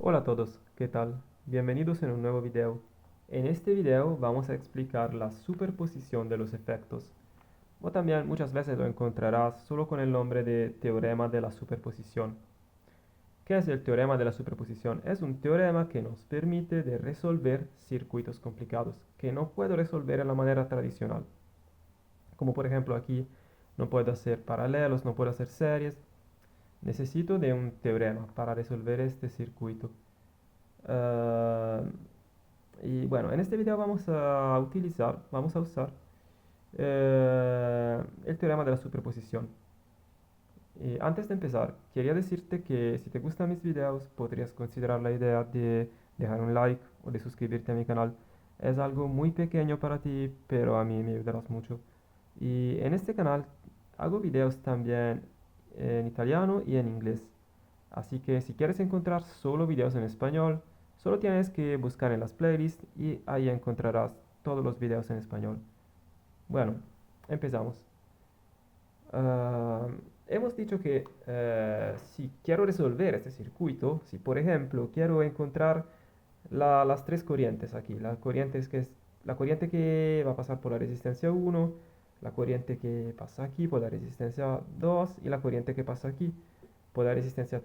Hola a todos, ¿qué tal? Bienvenidos en un nuevo video. En este video vamos a explicar la superposición de los efectos, o también muchas veces lo encontrarás solo con el nombre de teorema de la superposición. ¿Qué es el teorema de la superposición? Es un teorema que nos permite de resolver circuitos complicados, que no puedo resolver en la manera tradicional. Como por ejemplo aquí no puedo hacer paralelos, no puedo hacer series. Necesito de un teorema para resolver este circuito. Ah, y bueno, en este video vamos a usar el teorema de la superposición. Y antes de empezar, quería decirte que si te gustan mis videos, podrías considerar la idea de dejar un like o de suscribirte a mi canal. Es algo muy pequeño para ti, pero a mí me ayudarás mucho. Y en este canal hago videos también en italiano y en inglés. Así que si quieres encontrar solo videos en español, solo tienes que buscar en las playlists y ahí encontrarás todos los videos en español. Bueno, empezamos. Ah, hemos dicho que si quiero resolver este circuito, si por ejemplo quiero encontrar las tres corrientes aquí, la corriente que va a pasar por la resistencia 1, la corriente que pasa aquí por la resistencia 2 y la corriente que pasa aquí por la resistencia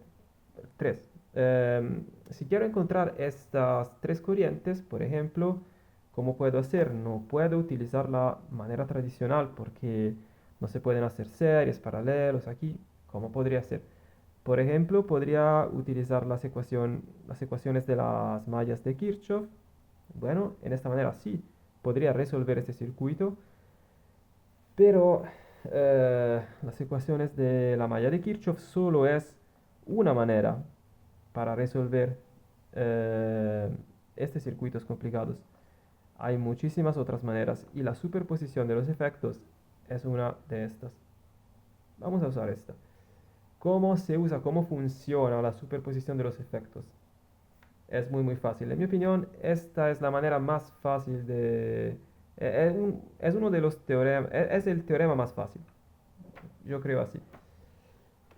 3. Si quiero encontrar estas tres corrientes, por ejemplo, ¿cómo puedo hacer? No puedo utilizar la manera tradicional porque no se pueden hacer series, paralelos aquí. ¿Cómo podría ser? Por ejemplo, podría utilizar las ecuaciones de las mallas de Kirchhoff. Bueno, en esta manera sí, podría resolver este circuito, pero las ecuaciones de la malla de Kirchhoff solo es una manera para resolver eh, estos circuitos complicados. Hay muchísimas otras maneras y la superposición de los efectos es una de estas. Vamos a usar esta. ¿Cómo se usa? ¿Cómo funciona la superposición de los efectos? Es muy fácil. En mi opinión, esta es la manera más fácil de... es uno de los teoremas, es el teorema más fácil. Yo creo así.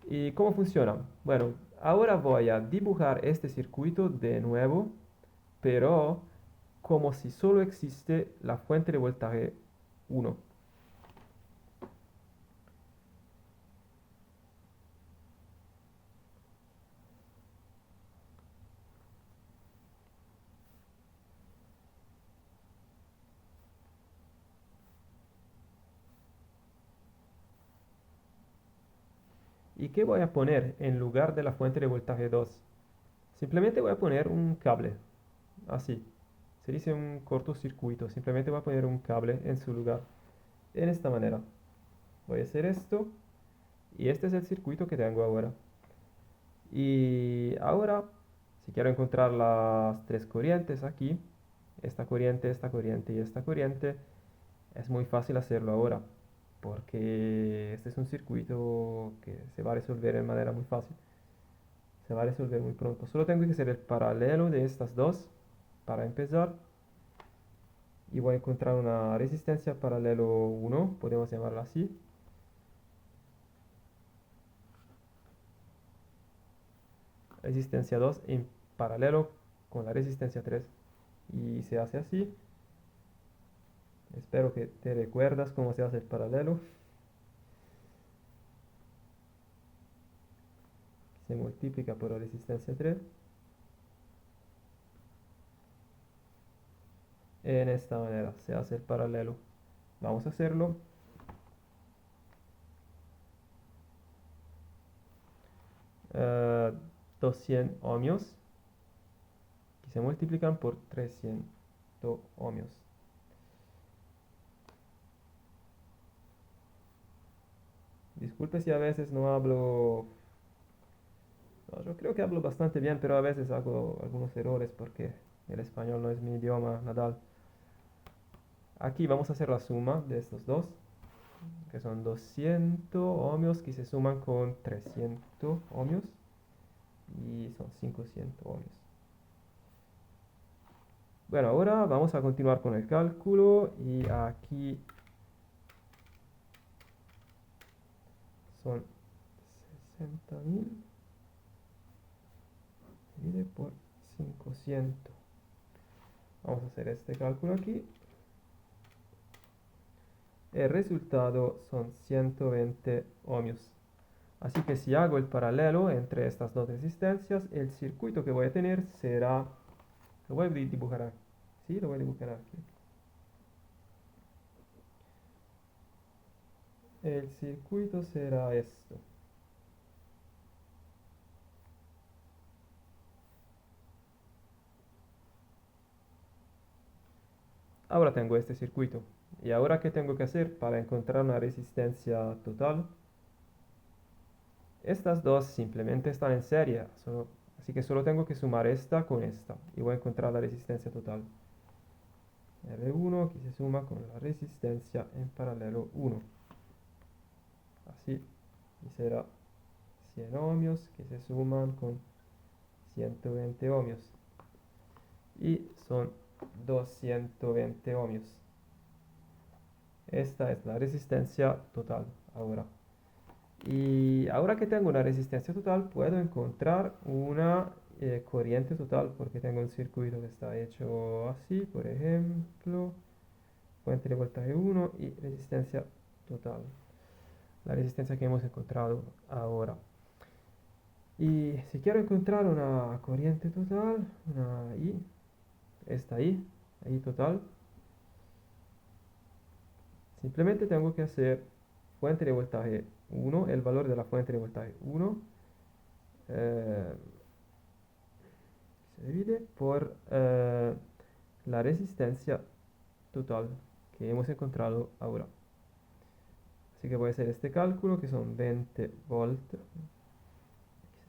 ¿Y cómo funciona? Bueno, ahora voy a dibujar este circuito de nuevo, pero como si solo existe la fuente de voltaje 1. ¿Y qué voy a poner en lugar de la fuente de voltaje 2? Simplemente voy a poner un cable, así. Se dice un cortocircuito, simplemente voy a poner un cable en su lugar, en esta manera. Voy a hacer esto y este es el circuito que tengo ahora. Y ahora, si quiero encontrar las tres corrientes aquí, esta corriente y esta corriente, es muy fácil hacerlo ahora, porque este es un circuito que se va a resolver de manera muy fácil. Se va a resolver muy pronto. Solo tengo que hacer el paralelo de estas dos para empezar. Y voy a encontrar una resistencia paralelo 1, podemos llamarla así. Resistencia 2 en paralelo con la resistencia 3. Y se hace así. Espero que te recuerdas cómo se hace el paralelo. Se multiplica por la resistencia 3. En esta manera se hace el paralelo. Vamos a hacerlo. 200 ohmios que se multiplican por 300 ohmios. Disculpe si a veces no hablo. No, yo creo que hablo bastante bien, pero a veces hago algunos errores porque el español no es mi idioma natal. Aquí vamos a hacer la suma de estos dos, que son 200 ohmios que se suman con 300 ohmios y son 500 ohmios. Bueno, ahora vamos a continuar con el cálculo y aquí son 60.000 divide por 500. Vamos a hacer este cálculo aquí. El resultado son 120 ohmios. Así que si hago el paralelo entre estas dos resistencias, el circuito que voy a tener será... Lo voy a dibujar aquí. Sí, lo voy a dibujar aquí. El circuito será esto. Ahora tengo este circuito. ¿Y ahora qué tengo que hacer para encontrar una resistencia total? Estas dos simplemente están en serie, así que solo tengo que sumar esta con esta y voy a encontrar la resistencia total. R1 que se suma con la resistencia en paralelo 1. Así, y será 100 ohmios que se suman con 120 ohmios. Y son 220 ohmios. Esta es la resistencia total ahora. Y ahora que tengo una resistencia total, puedo encontrar una corriente total, porque tengo un circuito que está hecho así, por ejemplo, fuente de voltaje 1 y resistencia total. La resistencia que hemos encontrado ahora. Y si quiero encontrar una corriente total, una I, esta I total, simplemente tengo que hacer fuente de voltaje 1, el valor de la fuente de voltaje 1, se divide por la resistencia total que hemos encontrado ahora. Así que voy a hacer este cálculo que son 20 volt que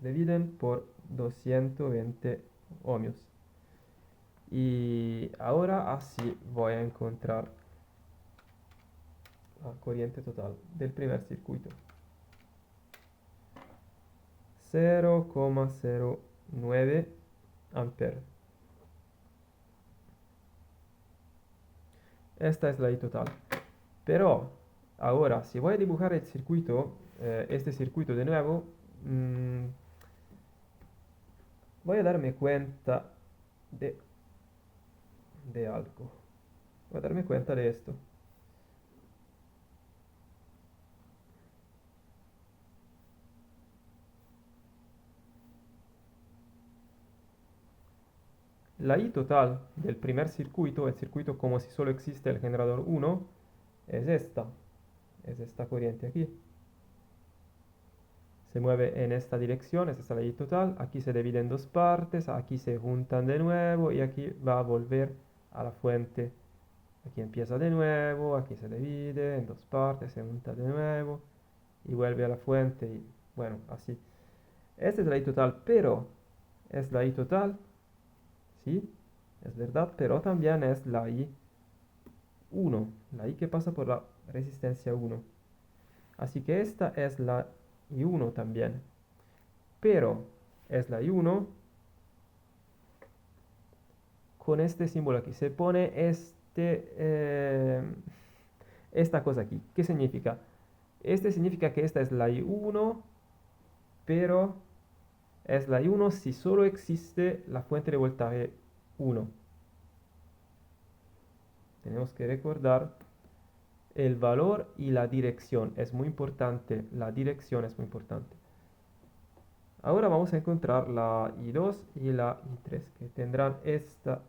se dividen por 220 ohmios. Y ahora así voy a encontrar la corriente total del primer circuito. 0,09 amperes. Esta es la I total. Pero ahora, si voy a dibujar el circuito, este circuito de nuevo, voy a darme cuenta de algo. Voy a darme cuenta de esto. La I total del primer circuito, el circuito como si solo existe el generador 1, es esta. Es esta corriente aquí. Se mueve en esta dirección, esta es la I total. Aquí se divide en dos partes, aquí se juntan de nuevo y aquí va a volver a la fuente. Aquí empieza de nuevo, aquí se divide en dos partes, se junta de nuevo y vuelve a la fuente y bueno, así. Esta es la I total, pero es la I total, sí, es verdad, pero también es la I 1, la I que pasa por la resistencia 1. Así que esta es la I1 también, pero es la I1 con este símbolo aquí. Se pone esta cosa aquí. ¿Qué significa? Este significa que esta es la I1, pero es la I1 si solo existe la fuente de voltaje 1. Tenemos que recordar el valor y la dirección. Es muy importante. La dirección es muy importante. Ahora vamos a encontrar la I2 y la I3 que tendrán estas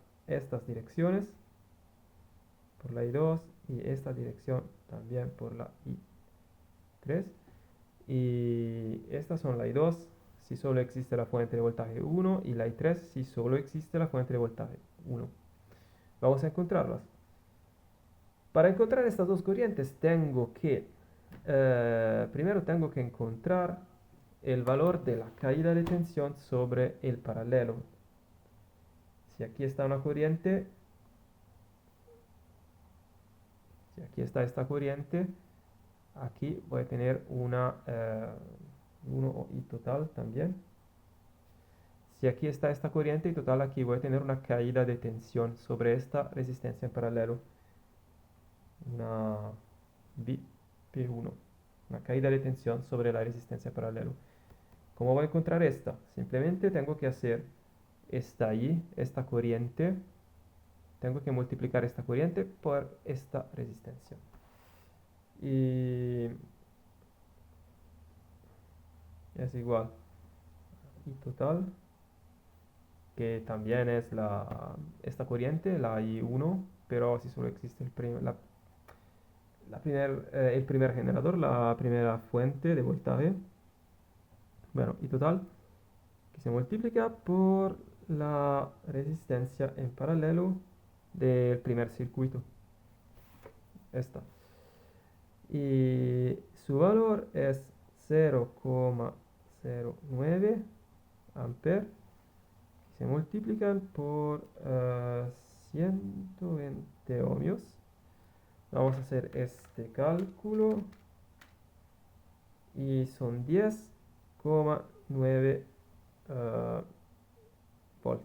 direcciones por la I2 y esta dirección también por la I3. Y estas son la I2 si solo existe la fuente de voltaje 1 y la I3 si solo existe la fuente de voltaje 1. Vamos a encontrarlas. Para encontrar estas dos corrientes primero tengo que encontrar el valor de la caída de tensión sobre el paralelo. Si aquí está una corriente, si aquí está esta corriente, aquí voy a tener una 1 I total también. Si aquí está esta corriente y total, aquí voy a tener una caída de tensión sobre esta resistencia en paralelo. Una P1. Una caída de tensión sobre la resistencia en paralelo. ¿Cómo voy a encontrar esta? Simplemente tengo que hacer está ahí, esta corriente. Tengo que multiplicar esta corriente por esta resistencia. Y es igual I total, que también es esta corriente, la I1, pero si solo existe el primer generador, la primera fuente de voltaje. Bueno, I total, que se multiplica por la resistencia en paralelo del primer circuito. Esta. Y su valor es 0,09 amperes. Se multiplican por 120 ohmios. Vamos a hacer este cálculo. Y son 10,9 volt.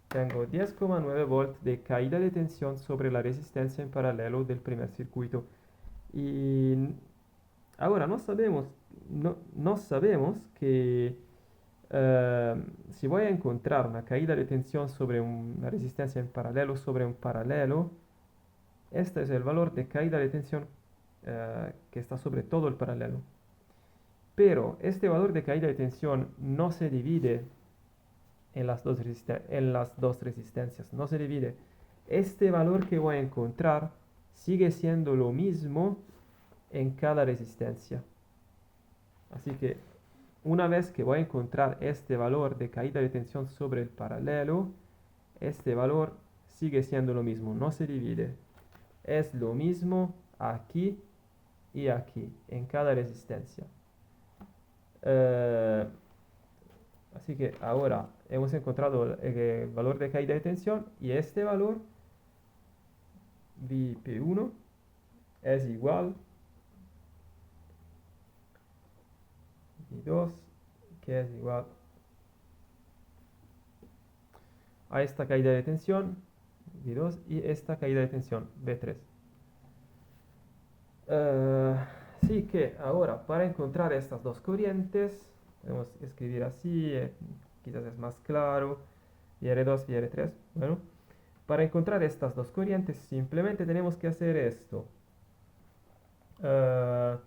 Tengo 10,9 volt de caída de tensión sobre la resistencia en paralelo del primer circuito. Y ahora no sabemos que si voy a encontrar una caída de tensión sobre una resistencia en paralelo sobre un paralelo, este es el valor de caída de tensión que está sobre todo el paralelo. Pero este valor de caída de tensión no se divide en las dos resistencias, no se divide. Este valor que voy a encontrar sigue siendo lo mismo en cada resistencia. Así que una vez que voy a encontrar este valor de caída de tensión sobre el paralelo, este valor sigue siendo lo mismo, no se divide. Es lo mismo aquí y aquí, en cada resistencia. Así que ahora hemos encontrado el valor de caída de tensión y este valor, Vp1, es igual a V2, que es igual a esta caída de tensión, V2, y esta caída de tensión, V3. Así que ahora, para encontrar estas dos corrientes, podemos escribir así, quizás es más claro, IR2 y IR3. Bueno, para encontrar estas dos corrientes, simplemente tenemos que hacer esto. R2,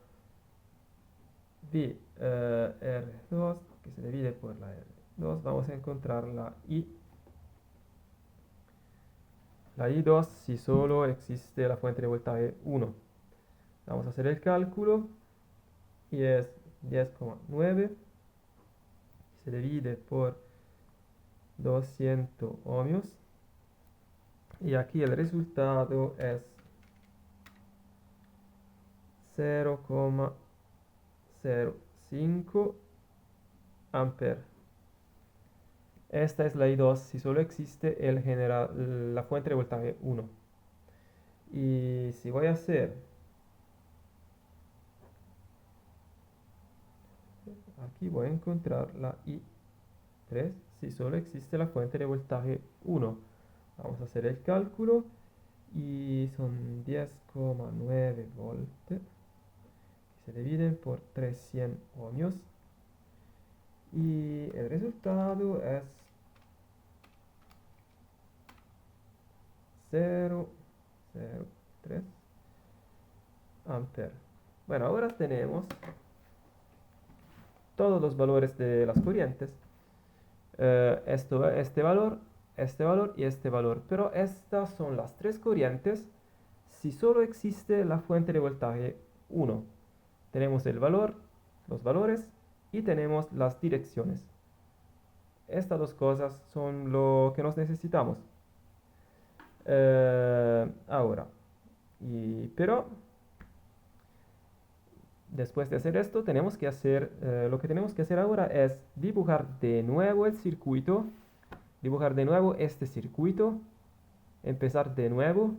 que se divide por la R2, vamos a encontrar la I. La I2 si solo existe la fuente de voltaje 1. Vamos a hacer el cálculo y es 10,9. Se divide por 200 ohmios. Y aquí el resultado es 0,05 amperes. Esta es la I2 si solo existe la fuente de voltaje 1. Y si voy a hacer, aquí voy a encontrar la I3 si solo existe la fuente de voltaje 1. Vamos a hacer el cálculo y son 10,9 volt que se dividen por 300 ohmios. Y el resultado es 0,03 amperes. Bueno, ahora tenemos todos los valores de las corrientes. Este valor y este valor. Pero estas son las tres corrientes si solo existe la fuente de voltaje 1. Tenemos el valor, los valores y tenemos las direcciones. Estas dos cosas son lo que nos necesitamos. Ahora, pero después de hacer esto, lo que tenemos que hacer ahora es dibujar de nuevo el circuito, dibujar de nuevo este circuito, empezar de nuevo,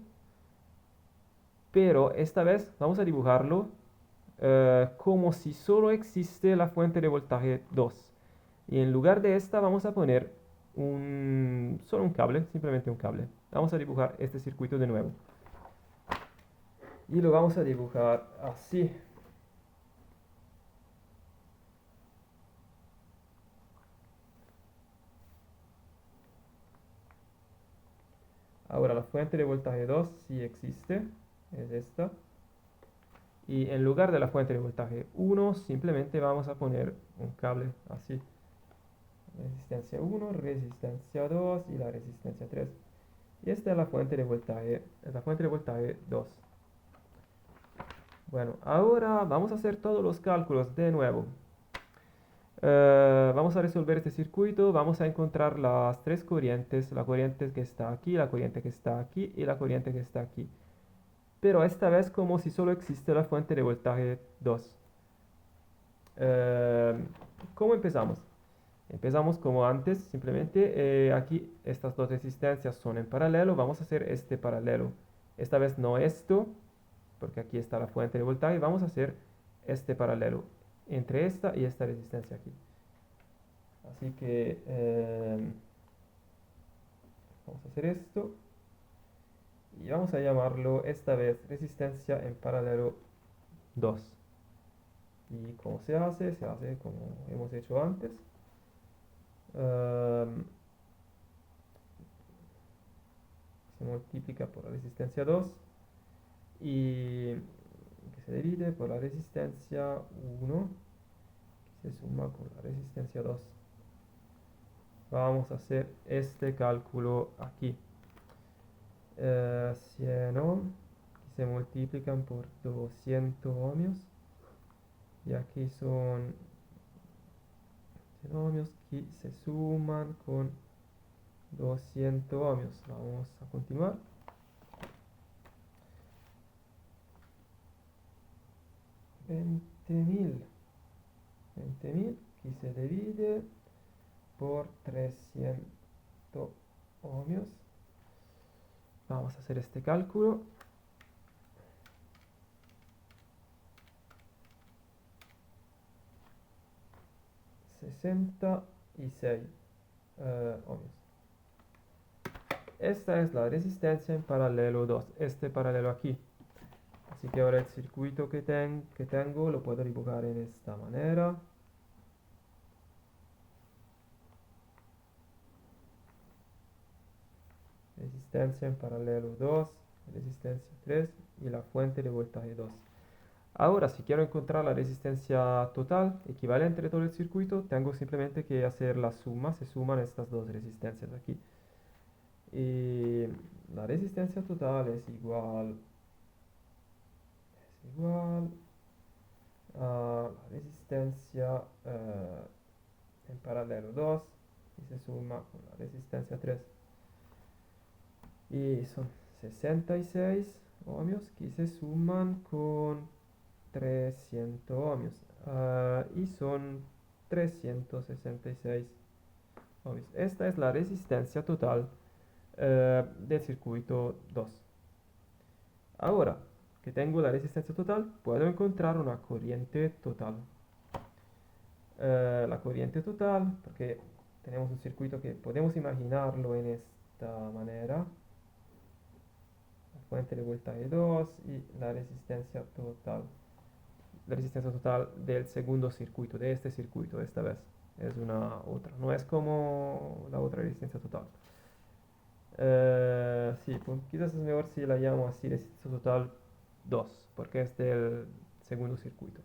pero esta vez vamos a dibujarlo como si solo existe la fuente de voltaje 2. Y en lugar de esta vamos a poner solo un cable, simplemente un cable. Vamos a dibujar este circuito de nuevo. Y lo vamos a dibujar así. fuente de voltaje 2 sí existe, es esta. Y en lugar de la fuente de voltaje 1, simplemente vamos a poner un cable así. Resistencia 1, resistencia 2 y la resistencia 3. Y esta es la fuente de voltaje 2. Bueno, ahora vamos a hacer todos los cálculos de nuevo. Vamos a resolver este circuito, vamos a encontrar las tres corrientes, la corriente que está aquí, la corriente que está aquí y la corriente que está aquí. Pero esta vez como si solo existe la fuente de voltaje 2. ¿Cómo empezamos? Empezamos como antes, simplemente aquí estas dos resistencias son en paralelo, vamos a hacer este paralelo. Esta vez no esto, porque aquí está la fuente de voltaje, vamos a hacer este paralelo entre esta y esta resistencia aquí. Así que vamos a hacer esto y vamos a llamarlo esta vez resistencia en paralelo 2. ¿Y cómo se hace? Se hace como hemos hecho antes. Em, Se multiplica por la resistencia 2 y que se divide por la resistencia 1 que se suma con la resistencia 2. Vamos a hacer este cálculo aquí. 100 ohm que se multiplican por 200 ohmios y aquí son 100 ohmios que se suman con 200 ohmios. Vamos a continuar. 20.000 que se divide por 300 ohmios. Vamos a hacer este cálculo. 66 ohmios. Esta es la resistencia en paralelo 2, este paralelo aquí. Así que ahora el circuito que tengo lo puedo dibujar en esta manera. Resistencia en paralelo 2, resistencia 3 y la fuente de voltaje 2. Ahora, si quiero encontrar la resistencia total equivalente de todo el circuito, tengo simplemente que hacer la suma, se suman estas dos resistencias aquí. Y la resistencia total es igual a la resistencia en paralelo 2 y se suma con la resistencia 3. Y son 66 ohmios que se suman con 300 ohmios. Y son 366 ohmios. Esta es la resistencia total del circuito 2. Ahora que tengo la resistencia total, puedo encontrar una corriente total. La corriente total, porque tenemos un circuito que podemos imaginarlo en esta manera. La fuente de voltaje 2 y la resistencia total. La resistencia total del segundo circuito, de este circuito esta vez. Es una otra, no es como la otra resistencia total. Sí, pues quizás es mejor si la llamo así resistencia total 2, porque es del segundo circuito.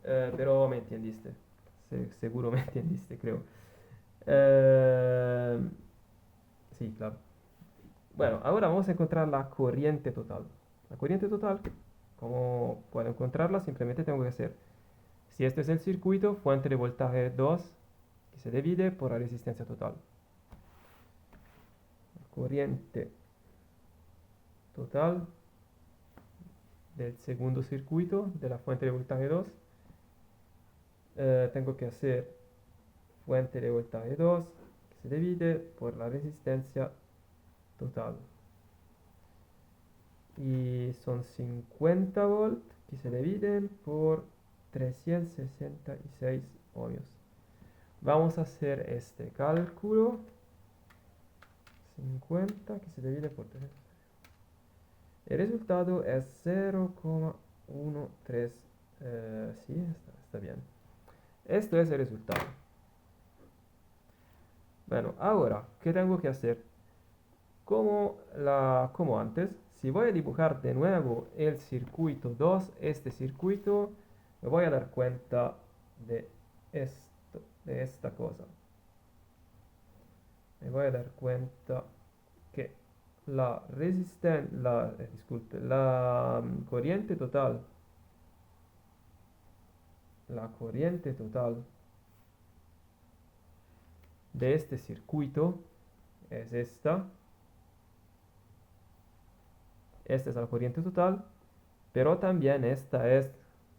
Pero me entendiste, seguro me entendiste, creo. Eh, sí, claro. Bueno, ahora vamos a encontrar la corriente total. La corriente total, ¿cómo puedo encontrarla? Simplemente tengo que hacer, si este es el circuito, fuente de voltaje 2, que se divide por la resistencia total. La corriente total del segundo circuito de la fuente de voltaje 2. Tengo que hacer fuente de voltaje 2 que se divide por la resistencia total. Y son 50 volts que se dividen por 366 ohmios. Vamos a hacer este cálculo. 50 que se divide por 3. El resultado es 0,13. Sí, está bien. Esto es el resultado. Bueno, ahora, ¿qué tengo que hacer? como antes. Si voy a dibujar de nuevo el circuito 2, este circuito, me voy a dar cuenta de esto, de esta cosa. Me voy a dar cuenta que disculpe, la corriente total de este circuito es esta. Esta es la corriente total, pero también esta es,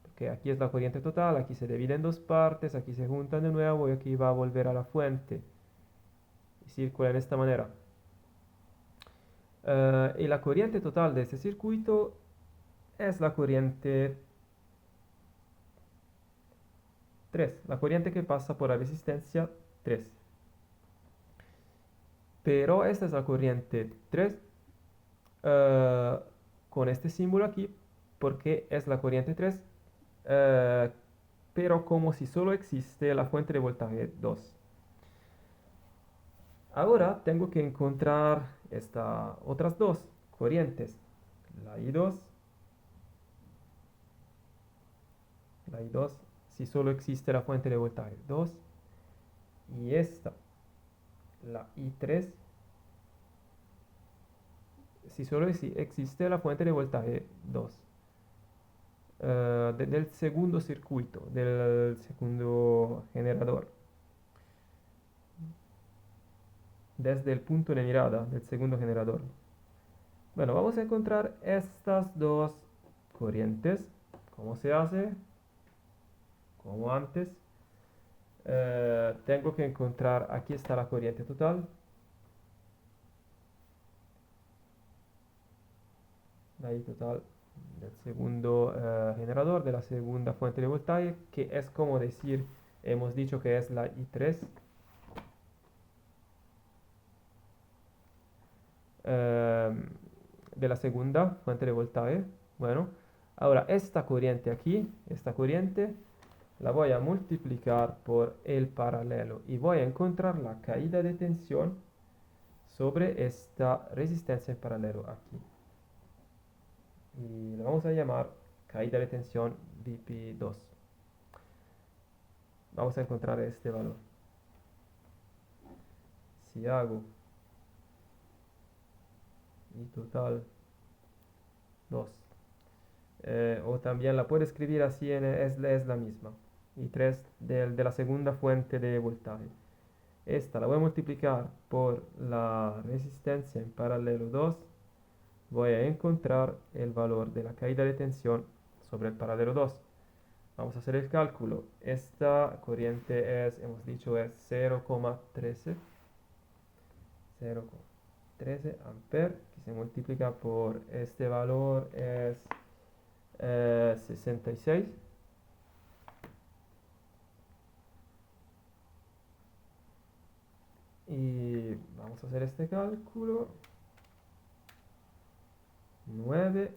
porque aquí es la corriente total, aquí se divide en dos partes, aquí se juntan de nuevo y aquí va a volver a la fuente y circula de esta manera. Y la corriente total de este circuito es la corriente 3, la corriente que pasa por la resistencia 3. Pero esta es la corriente 3 eh, con este símbolo aquí, porque es la corriente 3, eh, pero como si solo existe la fuente de voltaje 2. Ahora tengo que encontrar estas otras dos corrientes, la I2, la I2, si solo existe la fuente de voltaje 2, y esta, la I3, si solo existe la fuente de voltaje 2. Del segundo circuito, del segundo generador. Desde el punto de mirada del segundo generador. Bueno, vamos a encontrar estas dos corrientes. ¿Cómo se hace? Como antes. Tengo que encontrar, aquí está la corriente total. La I total del segundo generador, de la segunda fuente de voltaje, que es como decir, hemos dicho que es la I3. De la segunda fuente de voltaje. Bueno, ahora esta corriente aquí, esta corriente, la voy a multiplicar por el paralelo y voy a encontrar la caída de tensión sobre esta resistencia en paralelo aquí. Y la vamos a llamar caída de tensión Vp2. Vamos a encontrar este valor. Si hago I total 2, o también la puedo escribir así, es la misma. Y 3 de la segunda fuente de voltaje. Esta la voy a multiplicar por la resistencia en paralelo 2. Voy a encontrar el valor de la caída de tensión sobre el paralelo 2. Vamos a hacer el cálculo. Esta corriente es, hemos dicho, es 0,13 amperes, que se multiplica por este valor es 66. Y vamos a hacer este cálculo. 9,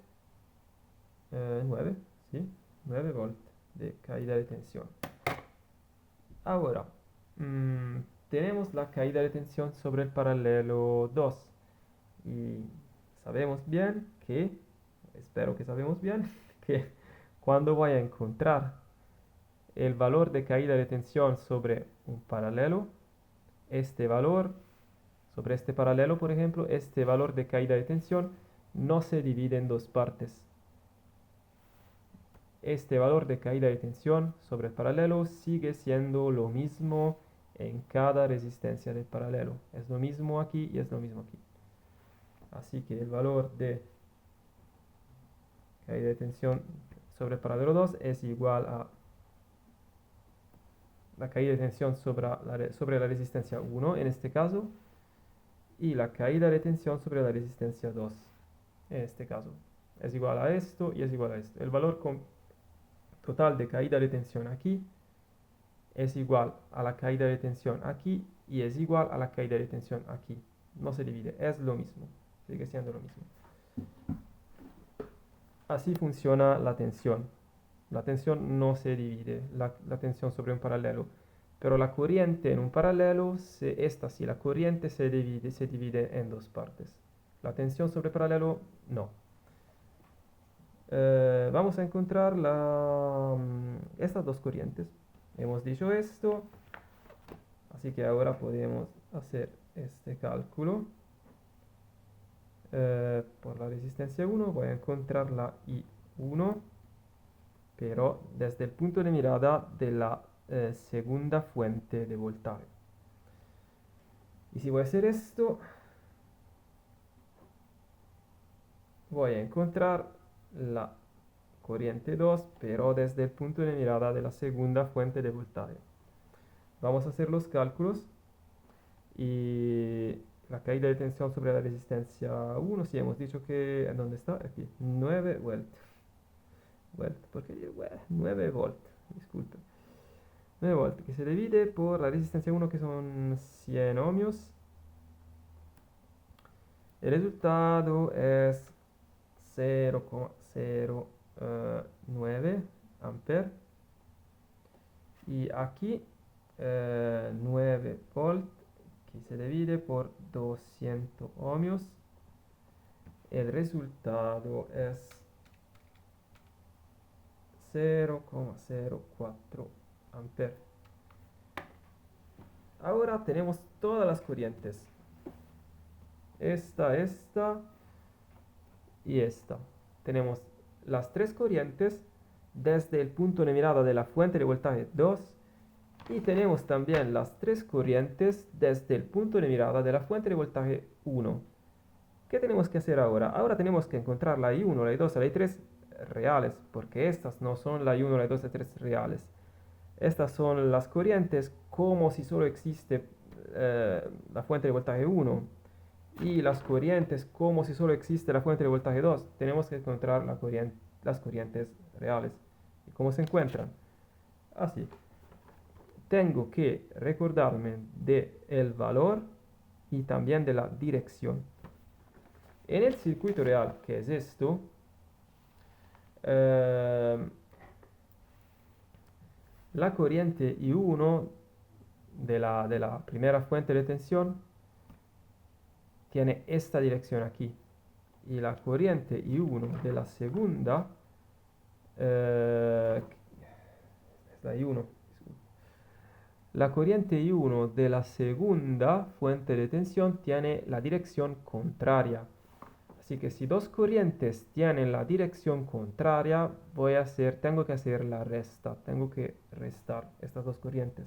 9, ¿sí? 9 volt de caída de tensión. Ahora, tenemos la caída de tensión sobre el paralelo 2. Y sabemos bien que, espero que sabemos bien, que cuando voy a encontrar el valor de caída de tensión sobre un paralelo, este valor, sobre este paralelo, por ejemplo, este valor de caída de tensión no se divide en dos partes. Este valor de caída de tensión sobre el paralelo sigue siendo lo mismo en cada resistencia del paralelo. Es lo mismo aquí y es lo mismo aquí. Así que el valor de caída de tensión sobre el paralelo 2 es igual a la caída de tensión sobre la resistencia 1 en este caso, y la caída de tensión sobre la resistencia 2 en este caso. Es igual a esto y es igual a esto. El valor total de caída de tensión aquí es igual a la caída de tensión aquí y es igual a la caída de tensión aquí. No se divide, es lo mismo, sigue siendo lo mismo. Así funciona la tensión. La tensión no se divide, la tensión sobre un paralelo. Pero la corriente en un paralelo, esta sí, la corriente se divide en dos partes. La tensión sobre paralelo, no. Vamos a encontrar estas dos corrientes. Hemos dicho esto, así que ahora podemos hacer este cálculo. Por la resistencia 1 voy a encontrar la I1, pero desde el punto de mirada de la segunda fuente de voltaje. Y si voy a hacer esto, voy a encontrar la corriente 2, pero desde el punto de mirada de la segunda fuente de voltaje. Vamos a hacer los cálculos y la caída de tensión sobre la resistencia 1, si hemos dicho que, ¿dónde está? Aquí, 9 volt, porque 9 volt, disculpe. 9 volt, que se divide por la resistencia 1, que son 100 ohmios. El resultado es 0,09 amper. Y aquí 9 volt que se divide por 200 ohmios. El resultado es 0,04 amper. Ahora tenemos todas las corrientes. Esta y esta. Tenemos las tres corrientes desde el punto de mirada de la fuente de voltaje 2 y tenemos también las tres corrientes desde el punto de mirada de la fuente de voltaje 1. ¿Qué tenemos que hacer ahora? Ahora tenemos que encontrar la I1, la I2 y la I3 reales, porque estas no son la I1, la I2 y la I3 reales. Estas son las corrientes como si solo existe la fuente de voltaje 1 y las corrientes como si solo existe la fuente de voltaje 2. Tenemos que encontrar las corrientes reales. ¿Y cómo se encuentran? Así. Tengo que recordarme del valor y también de la dirección. En el circuito real, que es esto, la corriente I1 de la primera fuente de tensión tiene esta dirección aquí. Y la corriente I1 de la segunda, es la I1, la corriente I1 de la segunda fuente de tensión tiene la dirección contraria. Así que si dos corrientes tienen la dirección contraria, tengo que hacer la resta. Tengo que restar estas dos corrientes.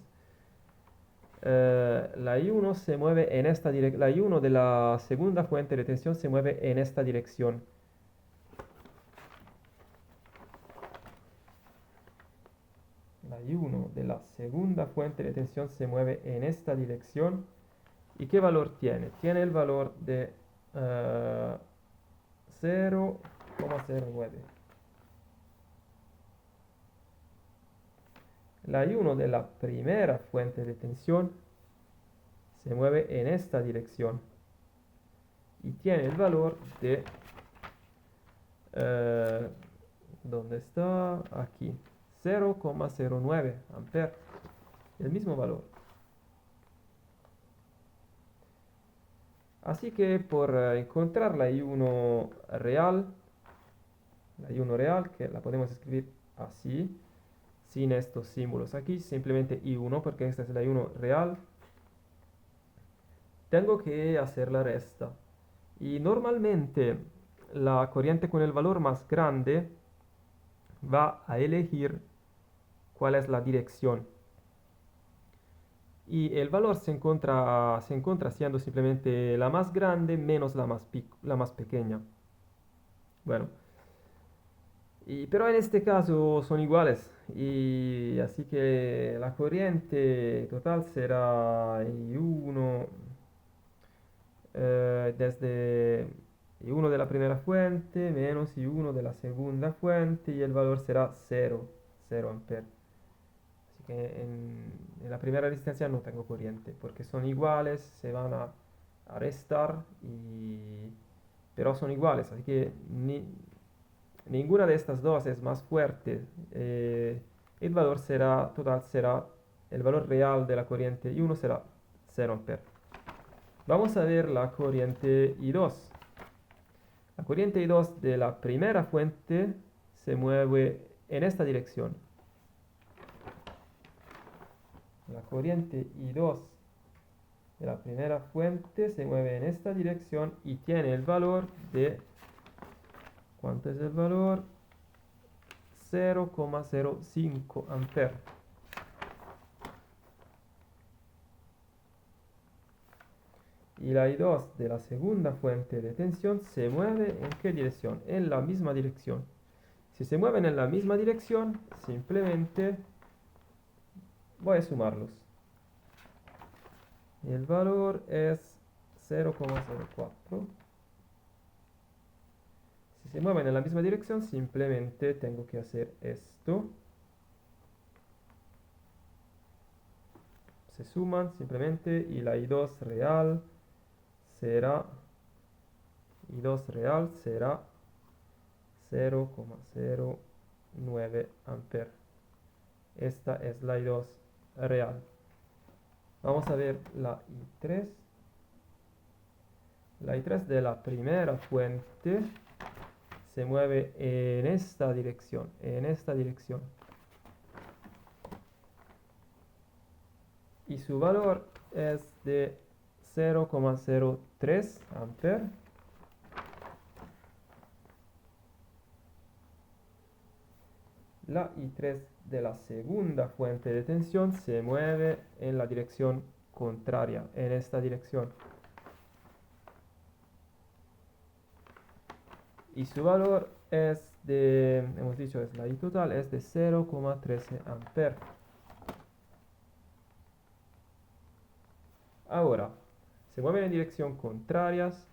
La I1 se mueve en esta dirección. La I1 de la segunda fuente de tensión se mueve en esta dirección. La I1 de la segunda fuente de tensión se mueve en esta dirección. ¿Y qué valor tiene? Tiene el valor de 0,09. La I1 de la primera fuente de tensión se mueve en esta dirección y tiene el valor de ¿dónde está? Aquí, 0,09 amper, el mismo valor. Así que por encontrar la I1 real, que la podemos escribir así, sin estos símbolos aquí, simplemente I1, porque esta es la I1 real, tengo que hacer la resta. Y normalmente la corriente con el valor más grande va a elegir cuál es la dirección. Y el valor se encuentra siendo simplemente la más grande menos la más pequeña. Bueno, pero en este caso son iguales. Y así que la corriente total será I1 desde I1 de la primera fuente menos I1 de la segunda fuente y el valor será 0 amper. Así que en la primera resistencia no tengo corriente porque son iguales, se van a restar, pero son iguales, así que ninguna de estas dos es más fuerte. El valor total será, el valor real de la corriente I1 será 0 amper. Vamos a ver la corriente I2. La corriente I2 de la primera fuente se mueve en esta dirección. La corriente I2 de la primera fuente se mueve en esta dirección y tiene el valor de... ¿Cuánto es el valor? 0,05 amperes. Y la I2 de la segunda fuente de tensión se mueve ¿en qué dirección? En la misma dirección. Si se mueven en la misma dirección, simplemente voy a sumarlos. Y el valor es 0,04. Si se mueven en la misma dirección, simplemente tengo que hacer esto. Se suman simplemente y la I2 real será 0,09 amperes. Esta es la I2 real. Vamos a ver la I3. La I3 de la primera fuente se mueve en esta dirección, y su valor es de 0,03 amperes. La I3 de la segunda fuente de tensión se mueve en la dirección contraria, en esta dirección. Y su valor es de, hemos dicho, es la I total, es de 0,13 amperes. Ahora, se mueven en dirección contrarias.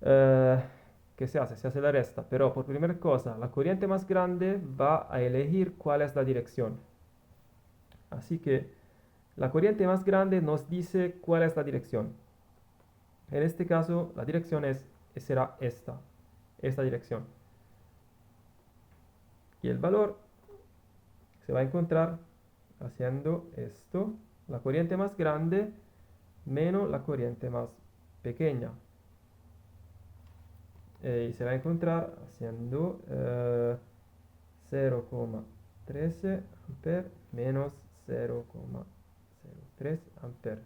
¿Qué se hace? Se hace la resta, pero por primera cosa, la corriente más grande va a elegir cuál es la dirección. Así que la corriente más grande nos dice cuál es la dirección. En este caso, la dirección será esta dirección. Y el valor se va a encontrar haciendo esto, la corriente más grande menos la corriente más pequeña. Y se va a encontrar haciendo 0,13 amperes menos 0,03 amperes.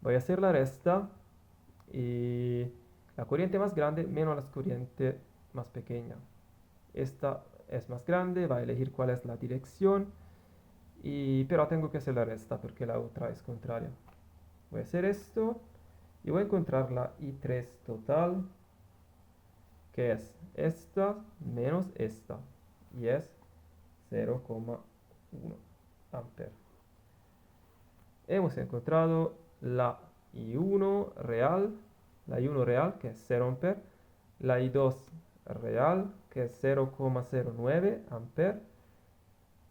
Voy a hacer la resta y la corriente más grande menos la corriente más pequeña. Esta es más grande, va a elegir cuál es la dirección, pero tengo que hacer la resta porque la otra es contraria. Voy a hacer esto y voy a encontrar la I3 total, que es esta menos esta, y es 0,1 amperes. Hemos encontrado la I1 real, que es 0 amperes, la I2 real, que es 0,09 amperes,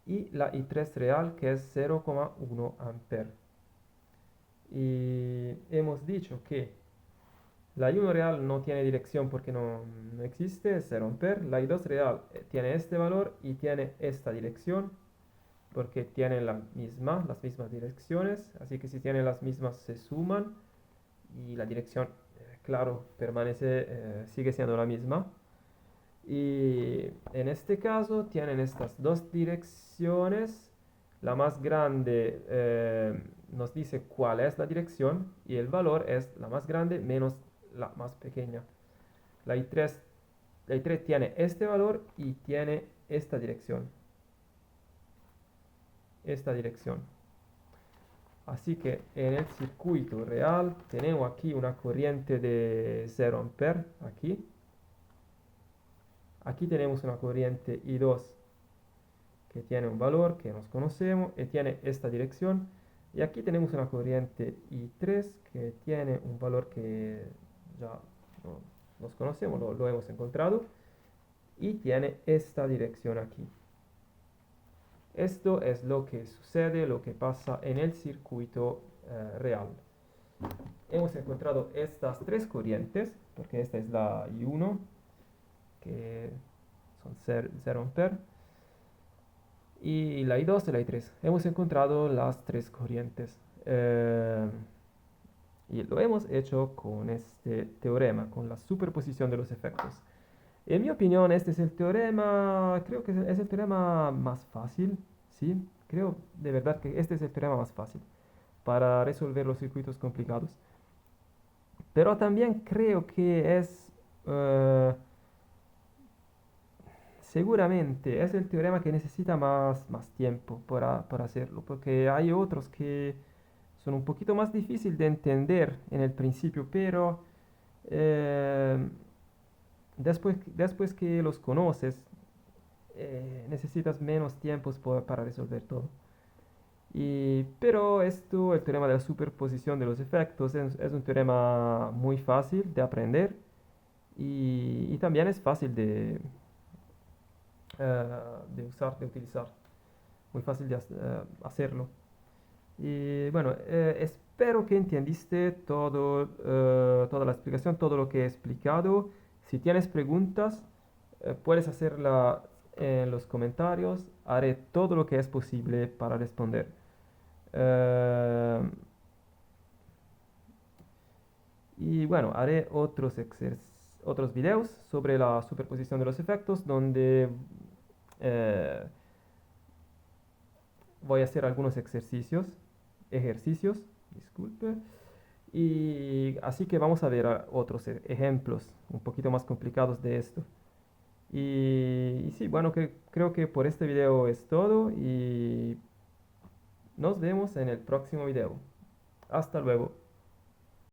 y la I3 real, que es 0,1 amperes. Y hemos dicho que la I1 real no tiene dirección porque no existe, es 0 amperes. La I2 real tiene este valor y tiene esta dirección porque tienen las mismas direcciones. Así que si tienen las mismas se suman y la dirección, claro, sigue siendo la misma. Y en este caso tienen estas dos direcciones. La más grande nos dice cuál es la dirección y el valor es la más grande menos la más pequeña. La I3 tiene este valor y tiene esta dirección. Así que en el circuito real tenemos aquí una corriente de 0 amperes. Aquí tenemos una corriente I2 que tiene un valor que nos conocemos y tiene esta dirección. Y aquí tenemos una corriente I3 que tiene un valor que ya nos conocemos, lo hemos encontrado. Y tiene esta dirección aquí. Esto es lo que sucede, lo que pasa en el circuito real. Hemos encontrado estas tres corrientes, porque esta es la I1, que son 0 amperes, y la I2 y la I3. Hemos encontrado las tres corrientes. Y lo hemos hecho con este teorema, con la superposición de los efectos. En mi opinión, este es el teorema, creo que es el teorema más fácil, ¿sí? Creo de verdad que este es el teorema más fácil para resolver los circuitos complicados. Pero también creo que eh, seguramente es el teorema que necesita más tiempo para hacerlo, porque hay otros que son un poquito más difícil de entender en el principio, pero eh, después que los conoces, necesitas menos tiempos para resolver todo. Pero esto, el teorema de la superposición de los efectos, es un teorema muy fácil de aprender y también es fácil de usar, de utilizar, muy fácil de hacerlo. Y bueno, espero que entendiste toda la explicación, todo lo que he explicado. Si tienes preguntas, puedes hacerla en los comentarios. Haré todo lo que es posible para responder. Eh, y bueno, haré otros videos sobre la superposición de los efectos donde eh, voy a hacer algunos ejercicios, disculpe. Y así que vamos a ver otros ejemplos un poquito más complicados de esto. Y sí, bueno, creo que por este video es todo y nos vemos en el próximo video. Hasta luego.